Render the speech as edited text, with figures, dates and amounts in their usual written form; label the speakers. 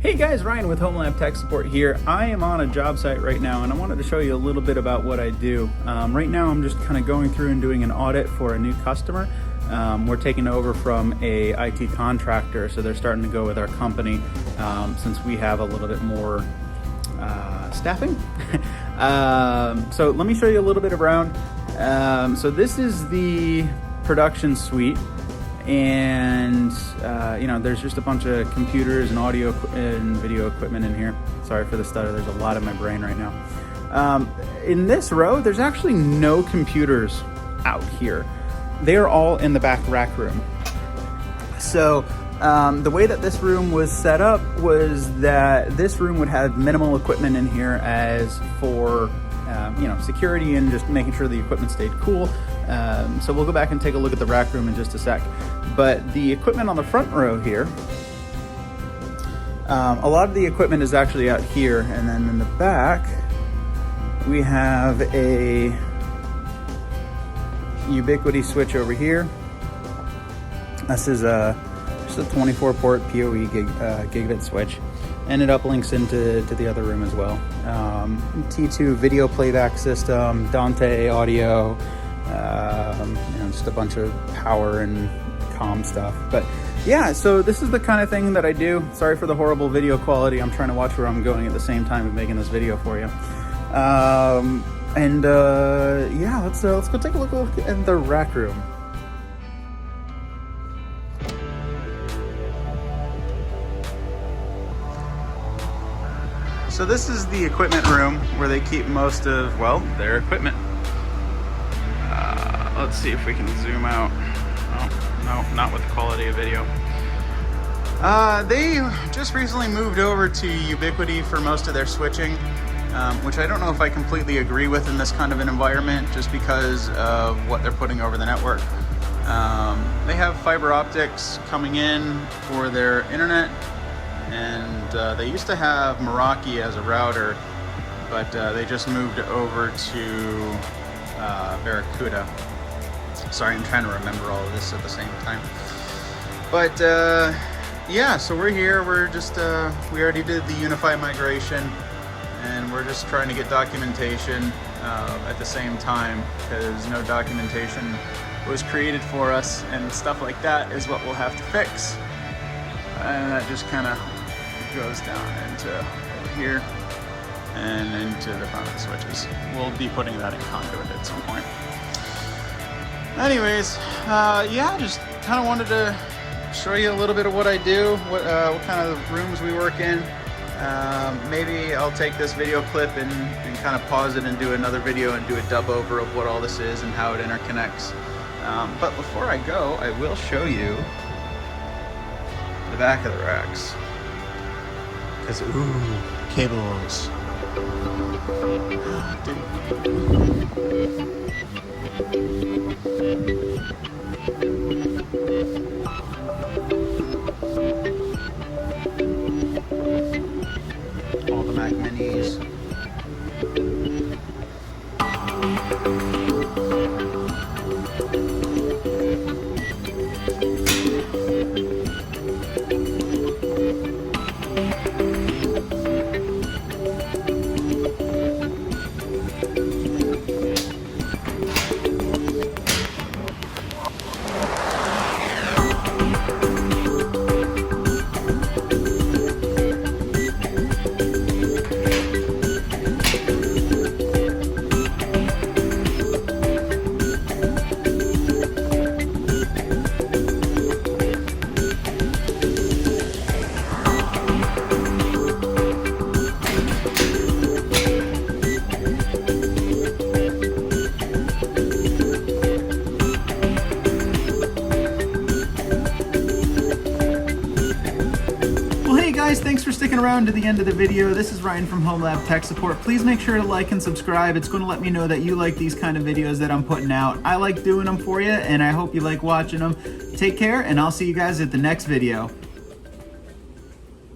Speaker 1: Hey guys, Ryan with HomeLab Tech Support here. I am on a job site right now and I wanted to show you a little bit about what I do. Right now I'm just kind of going through and doing an audit for a new customer. We're taking over from a IT contractor, so they're starting to go with our company since we have a little bit more staffing. So let me show you a little bit around. So this is the production suite. And there's just a bunch of computers and audio and video equipment in here. Sorry for the stutter, there's a lot in my brain right now. In this row, there's actually no computers out here. They're all in the back rack room. So the way that this room was set up was that this room would have minimal equipment in here as for security and just making sure the equipment stayed cool. So we'll go back and take a look at the rack room in just a sec. But the equipment on the front row here, a lot of the equipment is actually out here. And then in the back, we have a Ubiquiti switch over here. This is just a 24 port PoE gigabit switch. And it uplinks into the other room as well. T2 video playback system, Dante audio, just a bunch of power and comm stuff. But yeah, so this is the kind of thing that I do. Sorry for the horrible video quality. I'm trying to watch where I'm going at the same time of making this video for you. Let's go take a look at the rack room. So this is the equipment room where they keep most of, their equipment. Let's see if we can zoom out. Oh, no, not with the quality of video. They just recently moved over to Ubiquiti for most of their switching, which I don't know if I completely agree with in this kind of an environment, just because of what they're putting over the network. They have fiber optics coming in for their internet, and they used to have Meraki as a router, but they just moved over to Barracuda. Sorry, I'm trying to remember all of this at the same time. But so we're here. We're just we already did the Unify migration, and we're just trying to get documentation at the same time, because no documentation was created for us, and stuff like that is what we'll have to fix. And that just kind of goes down into over here and into the front of the switches. We'll be putting that in conduit at some point. Anyways, just kind of wanted to show you a little bit of what I do, what kind of rooms we work in. Maybe I'll take this video clip and kind of pause it and do another video and do a dub over of what all this is and how it interconnects. But before I go, I will show you the back of the racks. Because, cables. All the Mac Minis. Guys, thanks for sticking around to the end of the video. This is Ryan from HomeLab Tech Support. Please make sure to like and subscribe. It's going to let me know that you like these kind of videos that I'm putting out. I like doing them for you, and I hope you like watching them. Take care, and I'll see you guys at the next video.